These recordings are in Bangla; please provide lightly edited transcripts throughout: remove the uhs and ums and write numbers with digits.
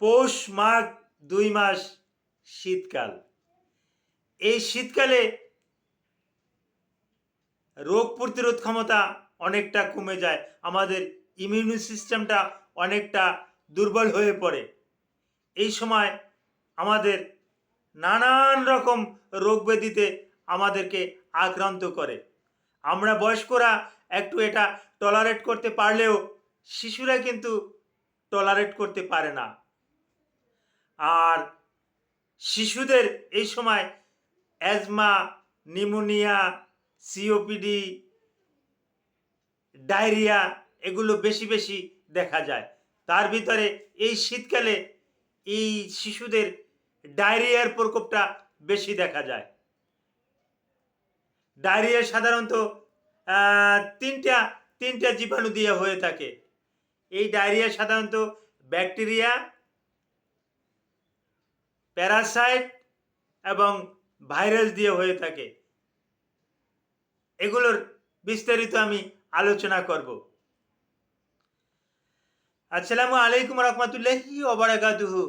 পৌষ মাঘ 2 মাস শীতকাল। এই শীতকালে রোগ প্রতিরোধ ক্ষমতা অনেকটা কমে যায়, আমাদের ইমিউন সিস্টেমটা অনেকটা দুর্বল হয়ে পড়ে। এই সময় আমাদের নানান রকম রোগ ব্যাধিতে আমাদেরকে আক্রান্ত করে। আমরা বয়স্করা একটু এটা টলারেট করতে পারলেও শিশুরা কিন্তু টলারেট করতে পারে না। আর শিশুদের এই সময় অ্যাজমা, নিউমোনিয়া, সিওপিডি, ডায়রিয়া এগুলো বেশি বেশি দেখা যায়। তার ভিতরে এই শীতকালে এই শিশুদের ডায়রিয়ার প্রকোপটা বেশি দেখা যায়। ডায়রিয়া সাধারণত তিনটা জীবাণু দিয়ে হয়ে থাকে। এই ডায়রিয়া সাধারণত ব্যাকটেরিয়া, প্যারাসাইট এবং ভাইরাস দিয়ে হয়ে থাকে। এগুলোর বিস্তারিত আমি আলোচনা করব। আসসালামু আলাইকুম রহমতুল্লাহি ওয়া বারাকাতুহু।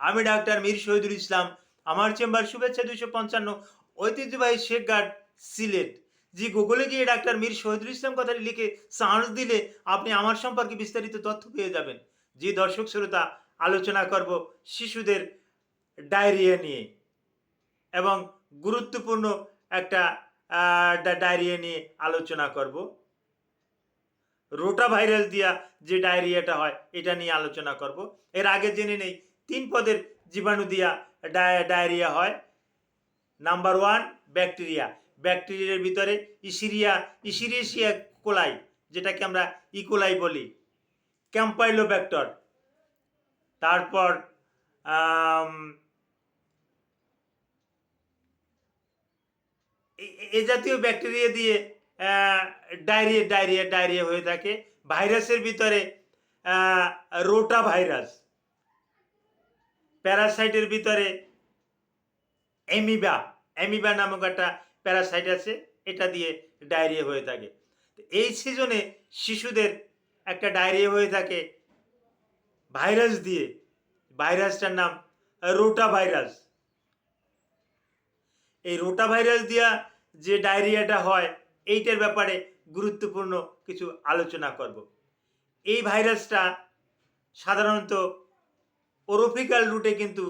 আমি ডাক্তার মীর শহীদুল ইসলাম। আমার চেম্বার শুভেচ্ছা 255, ঐতিহ্যবাহী শেখঘাট, সিলেট। জি, গুগলে গিয়ে ডাক্তার মীর শহীদুল ইসলাম কথাটি লিখে সার্চ দিলে আপনি আমার সম্পর্কে বিস্তারিত তথ্য পেয়ে যাবেন। জি দর্শক শ্রোতা, আলোচনা করব শিশুদের ডায়রিয়া নিয়ে এবং গুরুত্বপূর্ণ একটা ডায়রিয়া নিয়ে আলোচনা করব। রোটা ভাইরাস দিয়া যে ডায়রিয়াটা হয় এটা নিয়ে আলোচনা করব। এর আগে জেনে নেই 3 পদের জীবাণু দিয়া ডায়রিয়া হয়। Number 1 bacteria. ব্যাকটেরিয়ার ভিতরে ইশিরিয়েশিয়া কোলাই, যেটাকে আমরা ইকোলাই বলি, ক্যাম্পাইলোব্যাক্টর, তারপর এ জাতীয় ব্যাকটেরিয়া দিয়ে ডায়রিয়া হয়ে থাকে। ভাইরাসের ভিতরে রোটা ভাইরাস, প্যারাসাইটের ভিতরে অ্যামিবা নামক একটা প্যারাসাইট আছে, এটা দিয়ে ডায়রিয়া হয়ে থাকে। এই সিজনে শিশুদের একটা ডায়রিয়া হয়ে থাকে ভাইরাস দিয়ে। ভাইরাসটার নাম রোটা ভাইরাস। এই রোটা ভাইরাস দিয়া যে ডায়রিয়াটা হয় এইটার ব্যাপারে গুরুত্বপূর্ণ কিছু আলোচনা করব। এই ভাইরাসটা সাধারণত ওরোফিক্যাল রুটে কিন্তু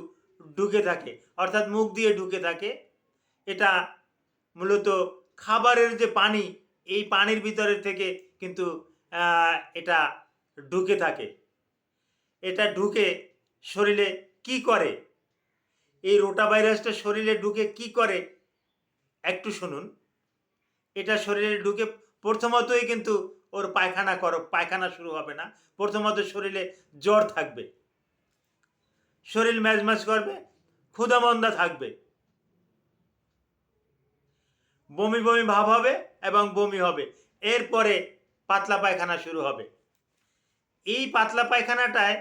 ঢুকে থাকে, অর্থাৎ মুখ দিয়ে ঢুকে থাকে। এটা মূলত খাবারের যে পানি, এই পানির ভিতরে থেকে কিন্তু এটা ঢুকে থাকে। এটা ঢুকে শরীরে কি করে, এই রোটা ভাইরাসটা শরীরে ঢুকে কি করে একটু শুনুন। এটা শরীরে ঢুকে প্রথমতই কিন্তু ওর পায়খানা শুরু হবে না। প্রথমত শরীরে জ্বর থাকবে, শরীর ম্যাজম্যাজ করবে, ক্ষুধামন্দা থাকবে, বমি বমি ভাব হবে এবং বমি হবে। এরপরে পাতলা পায়খানা শুরু হবে। এই পাতলা পায়খানাটায়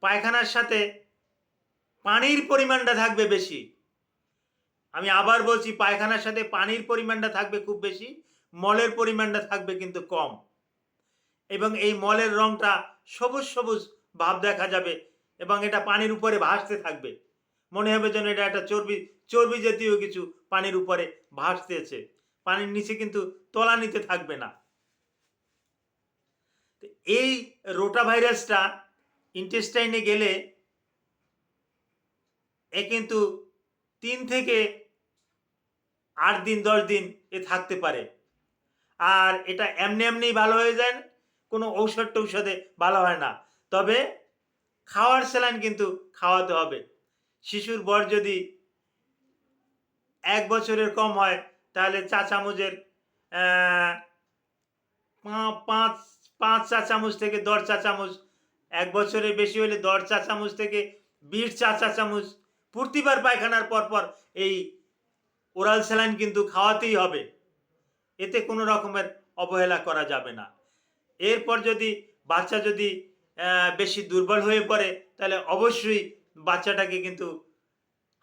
পায়খানার সাথে পানির পরিমাণটা থাকবে বেশি। আমি আবার বলছি, পায়খানার সাথে পানির পরিমাণটা থাকবে খুব বেশি, মলের পরিমাণটা থাকবে কিন্তু কম। এবং এই মলের রংটা সবুজ সবুজ ভাব দেখা যাবে এবং এটা পানির উপরে ভাসতে থাকবে। মনে হবে যেন এটা একটা চর্বি জাতীয় কিছু পানির উপরে ভাসতেছে, পানির নিচে কিন্তু তলানিতে থাকবে না। এই রোটা ভাইরাসটা ইন্টেস্টাইনে গেলে এ কিন্তু 3 থেকে 8 দিন 10 দিন এ থাকতে পারে। আর এটা এমনিই ভালো হয়ে যায় না, কোনো ঔষধে ভালো হয় না। তবে খাওয়ার স্যালাইন কিন্তু খাওয়াতে হবে। শিশুর বয়স যদি 1 বছরের কম হয় তাহলে চা চামচের 5 চা চামচ থেকে 10 চা চামচ, 1 বছরের বেশি হলে 10 চা চামচ থেকে 20 চা চামচ প্রতিবার পায়খানার পরপর এই ওরাল স্যালাইন কিন্তু খাওয়াতেই হবে। এতে কোনো রকমের অবহেলা করা যাবে না। এরপর যদি বাচ্চা যদি বেশি দুর্বল হয়ে পড়ে তাহলে অবশ্যই বাচ্চাটাকে কিন্তু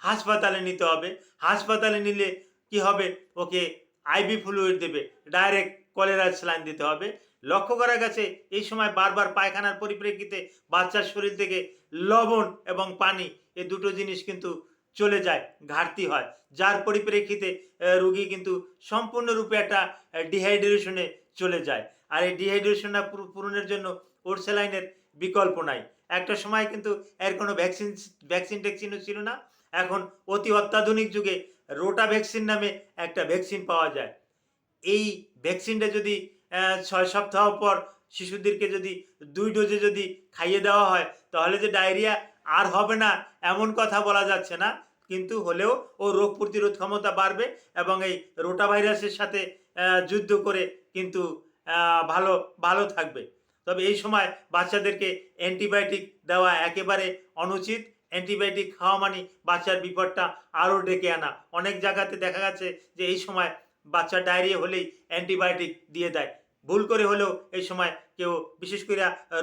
হাসপাতালে নিতে হবে। হাসপাতালে নিলে কি হবে, ওকে আইভি ফ্লুইড দেবে, ডাইরেক্ট কলেরার স্যালাইন দিতে হবে। লক্ষ্য করা গেছে এই সময় বারবার পায়খানার পরিপ্রেক্ষিতে বাচ্চার শরীর থেকে লবণ এবং পানি এ দুটো জিনিস কিন্তু চলে যায়, ঘাটতি হয়, যার পরিপ্রেক্ষিতে রুগী কিন্তু সম্পূর্ণরূপে একটা ডিহাইড্রেশনে চলে যায়। আর এই ডিহাইড্রেশনটা পূরণের জন্য ওরসেলাইনের বিকল্প নাই। একটা সময় কিন্তু এর কোনো ভ্যাকসিন ট্যাকসিনও ছিল না। এখন অতি অত্যাধুনিক যুগে রোটা ভ্যাকসিন নামে একটা ভ্যাকসিন পাওয়া যায়। এই ভ্যাকসিনটা যদি ৬ সপ্তাহ পর শিশুদেরকে যদি ২ ডোজে যদি খাইয়ে দেওয়া হয়, তাহলে যে ডায়রিয়া আর হবে না এমন কথা বলা যাচ্ছে না, কিন্তু হলেও ও রোগ প্রতিরোধ ক্ষমতা বাড়বে এবং এই রোটা ভাইরাসের সাথে যুদ্ধ করে কিন্তু ভালো ভালো থাকবে। তবে এই সময় বাচ্চাদেরকে অ্যান্টিবায়োটিক দেওয়া একেবারে অনুচিত। অ্যান্টিবায়োটিক খাওয়া মানে বাচ্চার বিপদটা আরও ডেকে আনা। অনেক জায়গাতে দেখা গেছে যে এই সময় বাচ্চা ডায়রিয়া হলেই অ্যান্টিবায়োটিক দিয়ে দেয়। ভুল করে হলেও এই সময় কেউ, বিশেষ করে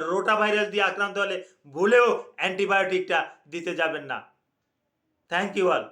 রোটা ভাইরাস দিয়ে আক্রান্ত হলে ভুলেও অ্যান্টিবায়োটিকটা দিতে যাবেন না। Thank you all.